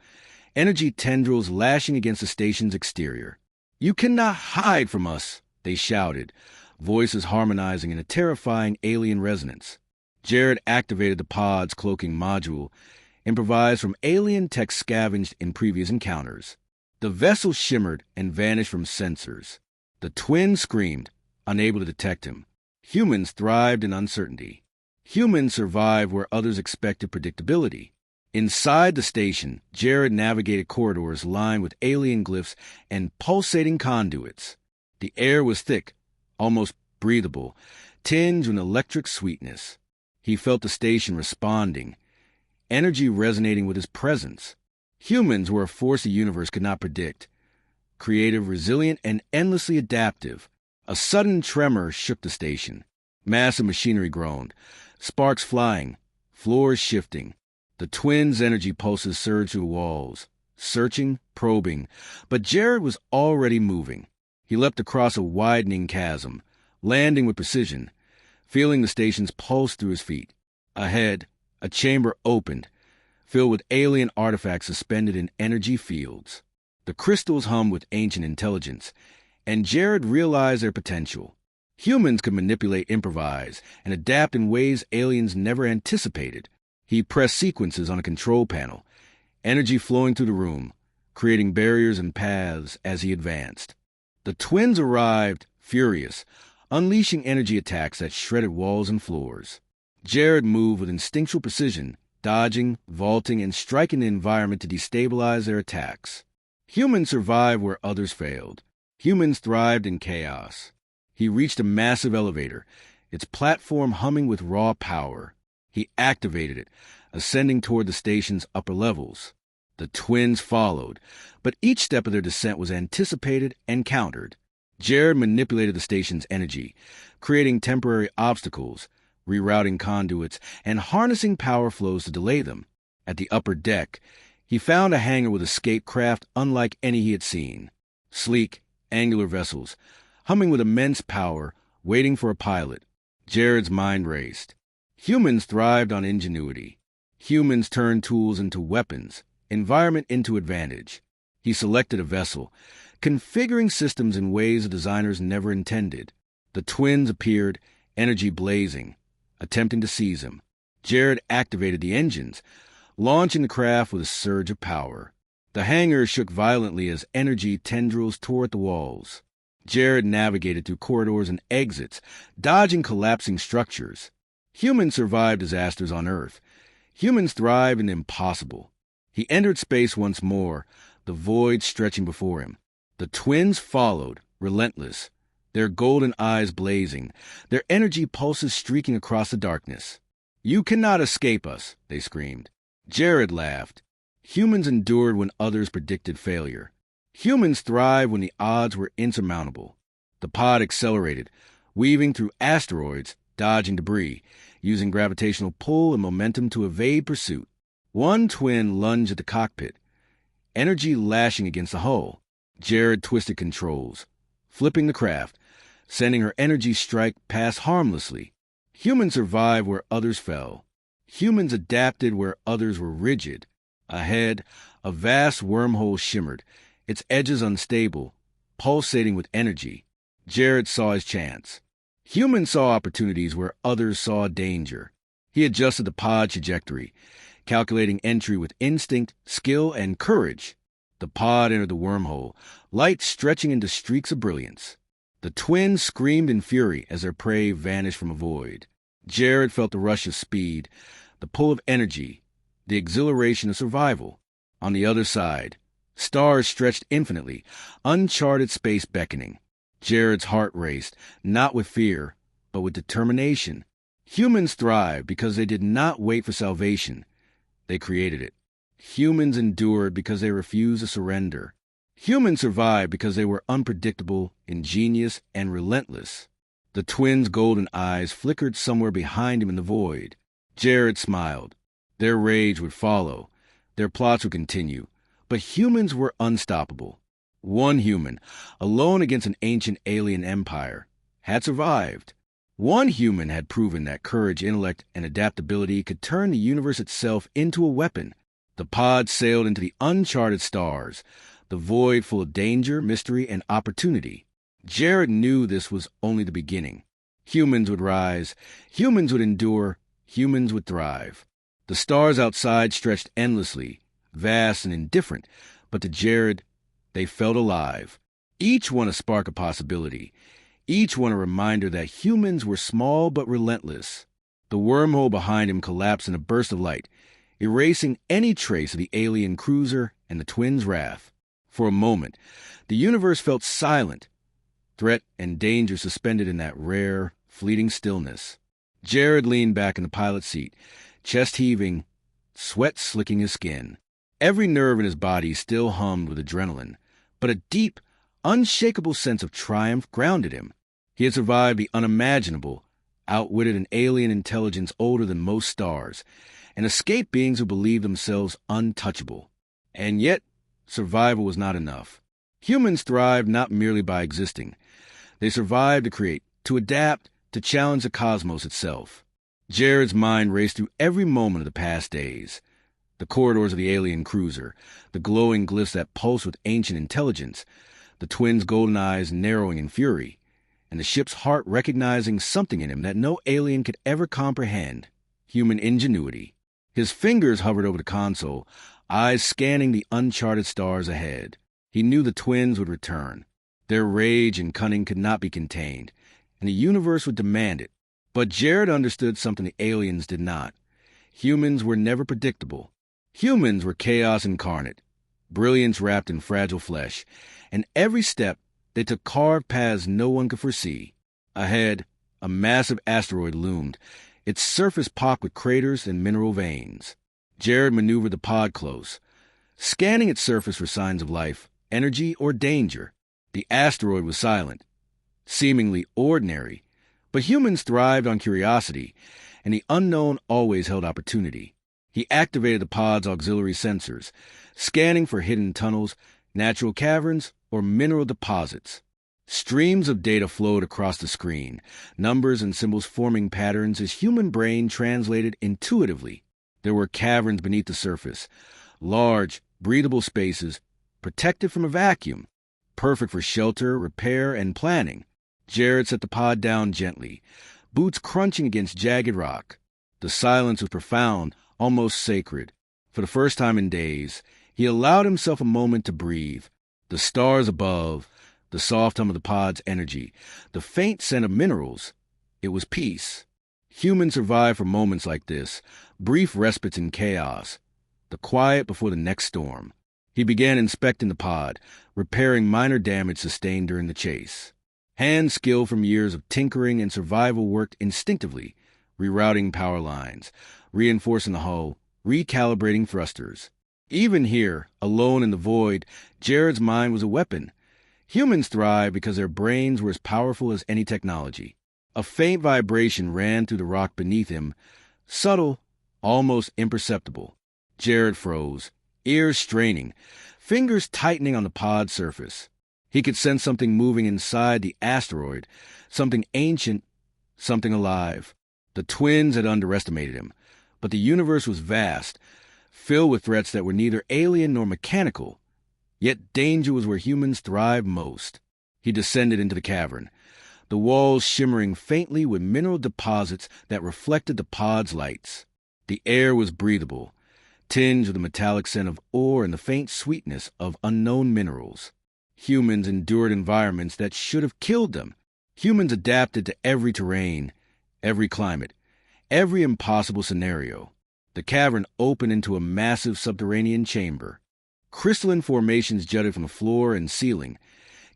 Speaker 1: energy tendrils lashing against the station's exterior. "You cannot hide from us," they shouted, voices harmonizing in a terrifying alien resonance. Jared activated the pod's cloaking module, improvised from alien tech scavenged in previous encounters. The vessel shimmered and vanished from sensors. The twins screamed, unable to detect him. Humans thrived in uncertainty. Humans survived where others expected predictability. Inside the station, Jared navigated corridors lined with alien glyphs and pulsating conduits. The air was thick, almost breathable, tinged with electric sweetness. He felt the station responding, energy resonating with his presence. Humans were a force the universe could not predict. Creative, resilient, and endlessly adaptive. A sudden tremor shook the station. Massive machinery groaned, sparks flying, floors shifting. The twins' energy pulses surged through the walls, searching, probing, but Jared was already moving. He leapt across a widening chasm, landing with precision, feeling the station's pulse through his feet. Ahead, a chamber opened, filled with alien artifacts suspended in energy fields. The crystals hummed with ancient intelligence, and Jared realized their potential. Humans could manipulate, improvise, and adapt in ways aliens never anticipated. He pressed sequences on a control panel, energy flowing through the room, creating barriers and paths as he advanced. The twins arrived, furious, unleashing energy attacks that shredded walls and floors. Jared moved with instinctual precision, dodging, vaulting, and striking the environment to destabilize their attacks. Humans survived where others failed. Humans thrived in chaos. He reached a massive elevator, its platform humming with raw power. He activated it, ascending toward the station's upper levels. The twins followed, but each step of their descent was anticipated and countered. Jared manipulated the station's energy, creating temporary obstacles, rerouting conduits, and harnessing power flows to delay them. At the upper deck, he found a hangar with escape craft unlike any he had seen. Sleek, angular vessels, humming with immense power, waiting for a pilot. Jared's mind raced. Humans thrived on ingenuity. Humans turned tools into weapons, environment into advantage. He selected a vessel, configuring systems in ways the designers never intended. The twins appeared, energy blazing, attempting to seize him. Jared activated the engines, launching the craft with a surge of power. The hangar shook violently as energy tendrils tore at the walls. Jared navigated through corridors and exits, dodging collapsing structures. Humans survived disasters on Earth. Humans thrive in the impossible. He entered space once more, the void stretching before him. The twins followed, relentless, their golden eyes blazing, their energy pulses streaking across the darkness. "You cannot escape us," they screamed. Jared laughed. Humans endured when others predicted failure. Humans thrive when the odds were insurmountable. The pod accelerated, weaving through asteroids, dodging debris, using gravitational pull and momentum to evade pursuit. One twin lunged at the cockpit, energy lashing against the hull. Jared twisted controls, flipping the craft, sending her energy strike past harmlessly. Humans survived where others fell. Humans adapted where others were rigid. Ahead, a vast wormhole shimmered, its edges unstable, pulsating with energy. Jared saw his chance. Humans saw opportunities where others saw danger. He adjusted the pod trajectory, calculating entry with instinct, skill, and courage. The pod entered the wormhole, light stretching into streaks of brilliance. The twins screamed in fury as their prey vanished from a void. Jared felt the rush of speed, the pull of energy, the exhilaration of survival. On the other side, stars stretched infinitely, uncharted space beckoning. Jared's heart raced, not with fear, but with determination. Humans thrived because they did not wait for salvation. They created it. Humans endured because they refused to surrender. Humans survived because they were unpredictable, ingenious, and relentless. The twins' golden eyes flickered somewhere behind him in the void. Jared smiled. Their rage would follow. Their plots would continue. But humans were unstoppable. One human, alone against an ancient alien empire, had survived. One human had proven that courage, intellect, and adaptability could turn the universe itself into a weapon. The pod sailed into the uncharted stars, the void full of danger, mystery, and opportunity. Jared knew this was only the beginning. Humans would rise, humans would endure, humans would thrive. The stars outside stretched endlessly, vast and indifferent, but to Jared, they felt alive. Each one a spark of possibility. Each one a reminder that humans were small but relentless. The wormhole behind him collapsed in a burst of light, erasing any trace of the alien cruiser and the twins' wrath. For a moment, the universe felt silent, threat and danger suspended in that rare, fleeting stillness. Jared leaned back in the pilot's seat, chest heaving, sweat slicking his skin. Every nerve in his body still hummed with adrenaline, but a deep, unshakable sense of triumph grounded him. He had survived the unimaginable, outwitted an alien intelligence older than most stars, and escaped beings who believed themselves untouchable. And yet, survival was not enough. Humans thrived not merely by existing. They survived to create, to adapt, to challenge the cosmos itself. Jared's mind raced through every moment of the past days. The corridors of the alien cruiser, the glowing glyphs that pulsed with ancient intelligence, the twins' golden eyes narrowing in fury, and the ship's heart recognizing something in him that no alien could ever comprehend: human ingenuity. His fingers hovered over the console, eyes scanning the uncharted stars ahead. He knew the twins would return. Their rage and cunning could not be contained, and the universe would demand it. But Jared understood something the aliens did not. Humans were never predictable. Humans were chaos incarnate, brilliance wrapped in fragile flesh, and every step they took carved paths no one could foresee. Ahead, a massive asteroid loomed, its surface pocked with craters and mineral veins. Jared maneuvered the pod close, scanning its surface for signs of life, energy, or danger. The asteroid was silent, seemingly ordinary, but humans thrived on curiosity, and the unknown always held opportunity. He activated the pod's auxiliary sensors, scanning for hidden tunnels, natural caverns, or mineral deposits. Streams of data flowed across the screen, numbers and symbols forming patterns his human brain translated intuitively. There were caverns beneath the surface, large, breathable spaces, protected from a vacuum, perfect for shelter, repair, and planning. Jared set the pod down gently, boots crunching against jagged rock. The silence was profound, almost sacred. For the first time in days, he allowed himself a moment to breathe. The stars above, the soft hum of the pod's energy, the faint scent of minerals. It was peace. Humans survive for moments like this, brief respites in chaos, the quiet before the next storm. He began inspecting the pod, repairing minor damage sustained during the chase. Hand skill from years of tinkering and survival worked instinctively, rerouting power lines, reinforcing the hull, recalibrating thrusters. Even here, alone in the void, Jared's mind was a weapon. Humans thrive because their brains were as powerful as any technology. A faint vibration ran through the rock beneath him, subtle, almost imperceptible. Jared froze, ears straining, fingers tightening on the pod surface. He could sense something moving inside the asteroid, something ancient, something alive. The twins had underestimated him, but the universe was vast, filled with threats that were neither alien nor mechanical. Yet danger was where humans thrived most. He descended into the cavern, the walls shimmering faintly with mineral deposits that reflected the pod's lights. The air was breathable, tinged with the metallic scent of ore and the faint sweetness of unknown minerals. Humans endured environments that should have killed them. Humans adapted to every terrain, every climate, every impossible scenario. The cavern opened into a massive subterranean chamber. Crystalline formations jutted from the floor and ceiling,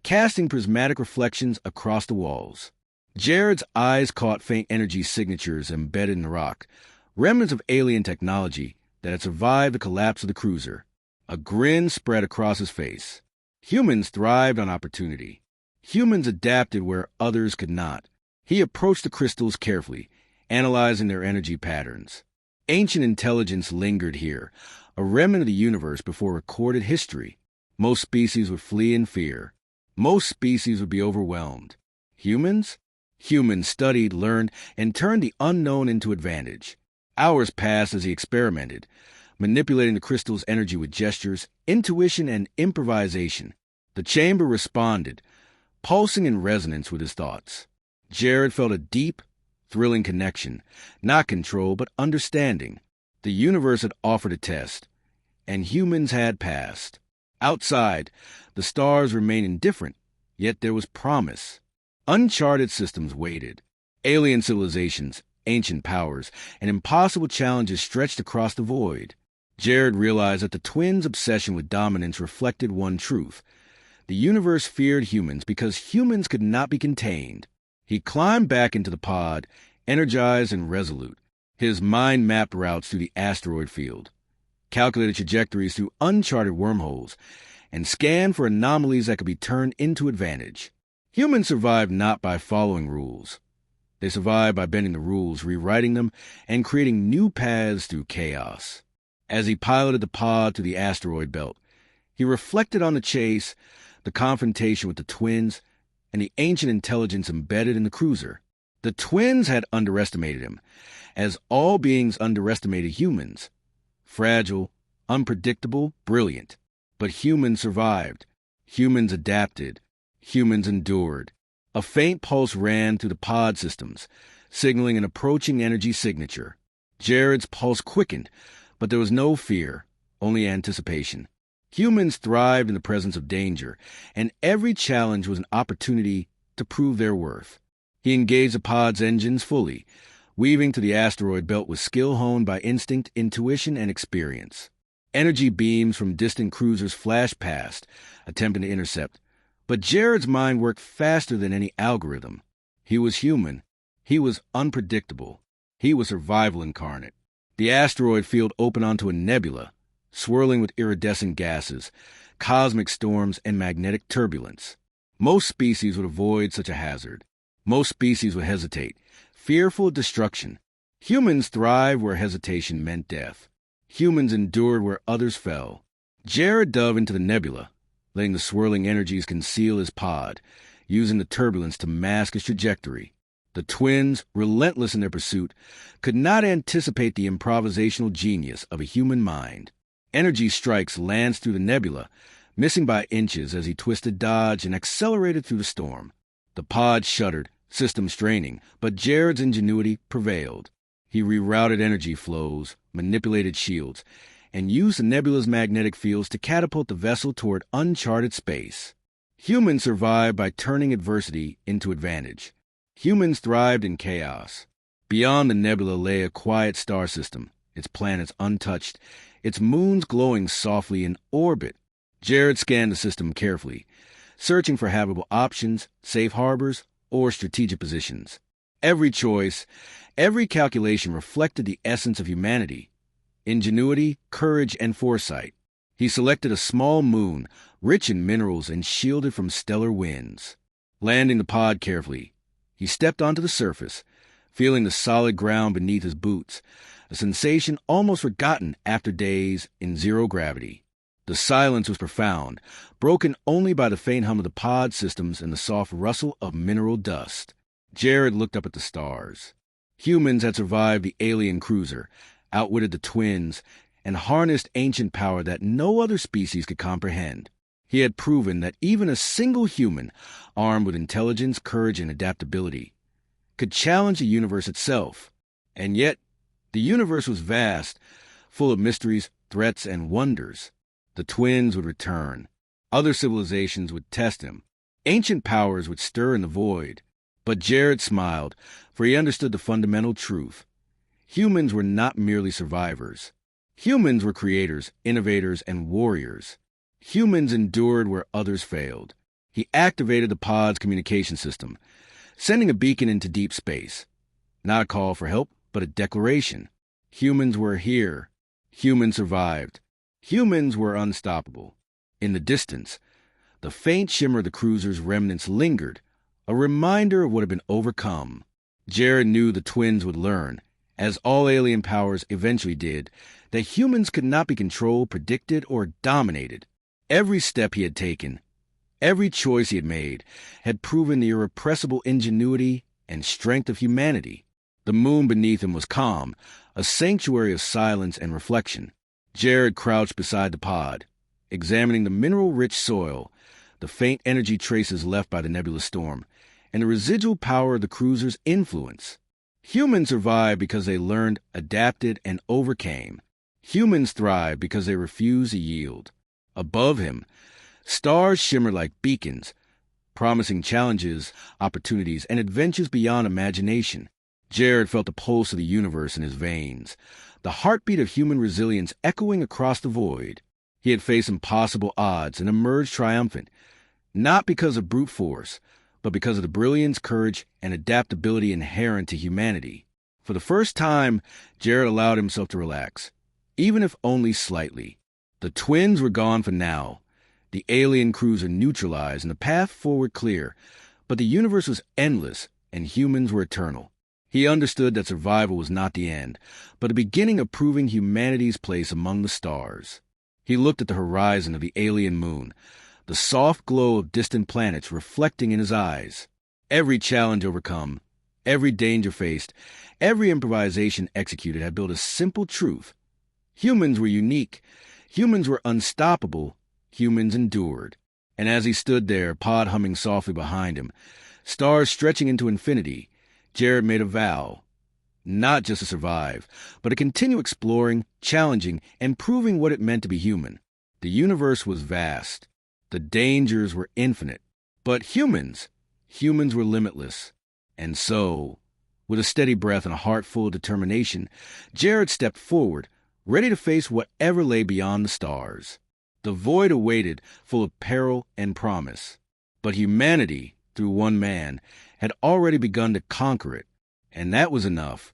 Speaker 1: casting prismatic reflections across the walls. Jared's eyes caught faint energy signatures embedded in the rock, remnants of alien technology that had survived the collapse of the cruiser. A grin spread across his face. Humans thrived on opportunity. Humans adapted where others could not. He approached the crystals carefully, analyzing their energy patterns. Ancient intelligence lingered here, a remnant of the universe before recorded history. Most species would flee in fear. Most species would be overwhelmed. Humans? Humans studied, learned, and turned the unknown into advantage. Hours passed as he experimented, manipulating the crystal's energy with gestures, intuition, and improvisation. The chamber responded, pulsing in resonance with his thoughts. Jared felt a deep, thrilling connection, not control, but understanding. The universe had offered a test, and humans had passed. Outside, the stars remained indifferent, yet there was promise. Uncharted systems waited. Alien civilizations, ancient powers, and impossible challenges stretched across the void. Jared realized that the twins' obsession with dominance reflected one truth. The universe feared humans because humans could not be contained. He climbed back into the pod, energized and resolute. His mind mapped routes through the asteroid field, calculated trajectories through uncharted wormholes, and scanned for anomalies that could be turned into advantage. Humans survived not by following rules. They survived by bending the rules, rewriting them, and creating new paths through chaos. As he piloted the pod to the asteroid belt, he reflected on the chase, the confrontation with the twins, and the ancient intelligence embedded in the cruiser. The twins had underestimated him, as all beings underestimated humans. Fragile, unpredictable, brilliant. But humans survived. Humans adapted. Humans endured. A faint pulse ran through the pod systems, signaling an approaching energy signature. Jared's pulse quickened, but there was no fear, only anticipation. Humans thrived in the presence of danger, and every challenge was an opportunity to prove their worth. He engaged the pod's engines fully, weaving to the asteroid belt with skill honed by instinct, intuition, and experience. Energy beams from distant cruisers flashed past, attempting to intercept. But Jared's mind worked faster than any algorithm. He was human. He was unpredictable. He was survival incarnate. The asteroid field opened onto a nebula, swirling with iridescent gases, cosmic storms, and magnetic turbulence. Most species would avoid such a hazard. Most species would hesitate, fearful of destruction. Humans thrived where hesitation meant death. Humans endured where others fell. Jared dove into the nebula, letting the swirling energies conceal his pod, using the turbulence to mask his trajectory. The twins, relentless in their pursuit, could not anticipate the improvisational genius of a human mind. Energy strikes lanced through the nebula, missing by inches as he twisted, dodged, and accelerated through the storm. The pod shuddered, system straining, but Jared's ingenuity prevailed. He rerouted energy flows, manipulated shields, and used the nebula's magnetic fields to catapult the vessel toward uncharted space. Humans survived by turning adversity into advantage. Humans thrived in chaos. Beyond the nebula lay a quiet star system, its planets untouched, its moons glowing softly in orbit. Jared scanned the system carefully, searching for habitable options, safe harbors, or strategic positions. Every choice, every calculation reflected the essence of humanity: ingenuity, courage, and foresight. He selected a small moon, rich in minerals and shielded from stellar winds. Landing the pod carefully, he stepped onto the surface, feeling the solid ground beneath his boots, a sensation almost forgotten after days in zero gravity. The silence was profound, broken only by the faint hum of the pod systems and the soft rustle of mineral dust. Jared looked up at the stars. Humans had survived the alien cruiser, outwitted the twins, and harnessed ancient power that no other species could comprehend. He had proven that even a single human, armed with intelligence, courage, and adaptability, could challenge the universe itself. And yet, the universe was vast, full of mysteries, threats, and wonders. The twins would return. Other civilizations would test him. Ancient powers would stir in the void. But Jared smiled, for he understood the fundamental truth. Humans were not merely survivors. Humans were creators, innovators, and warriors. Humans endured where others failed. He activated the pod's communication system, sending a beacon into deep space. Not a call for help, but a declaration. Humans were here. Humans survived. Humans were unstoppable. In the distance, the faint shimmer of the cruiser's remnants lingered, a reminder of what had been overcome. Jared knew the twins would learn, as all alien powers eventually did, that humans could not be controlled, predicted, or dominated. Every step he had taken, every choice he had made, had proven the irrepressible ingenuity and strength of humanity. The moon beneath him was calm, a sanctuary of silence and reflection. Jared crouched beside the pod, examining the mineral-rich soil, the faint energy traces left by the nebulous storm, and the residual power of the cruiser's influence. Humans survived because they learned, adapted, and overcame. Humans thrived because they refused to yield. Above him, stars shimmered like beacons, promising challenges, opportunities, and adventures beyond imagination. Jared felt the pulse of the universe in his veins, the heartbeat of human resilience echoing across the void. He had faced impossible odds and emerged triumphant, not because of brute force, but because of the brilliance, courage, and adaptability inherent to humanity. For the first time, Jared allowed himself to relax, even if only slightly. The twins were gone for now, the alien cruiser neutralized and the path forward clear, but the universe was endless and humans were eternal. He understood that survival was not the end, but the beginning of proving humanity's place among the stars. He looked at the horizon of the alien moon, the soft glow of distant planets reflecting in his eyes. Every challenge overcome, every danger faced, every improvisation executed had built a simple truth. Humans were unique. Humans were unstoppable. Humans endured. And as he stood there, pod humming softly behind him, stars stretching into infinity, Jared made a vow, not just to survive, but to continue exploring, challenging, and proving what it meant to be human. The universe was vast. The dangers were infinite. But humans were limitless. And so, with a steady breath and a heart full of determination, Jared stepped forward, ready to face whatever lay beyond the stars. The void awaited, full of peril and promise. But humanity, through one man, had already begun to conquer it, and that was enough.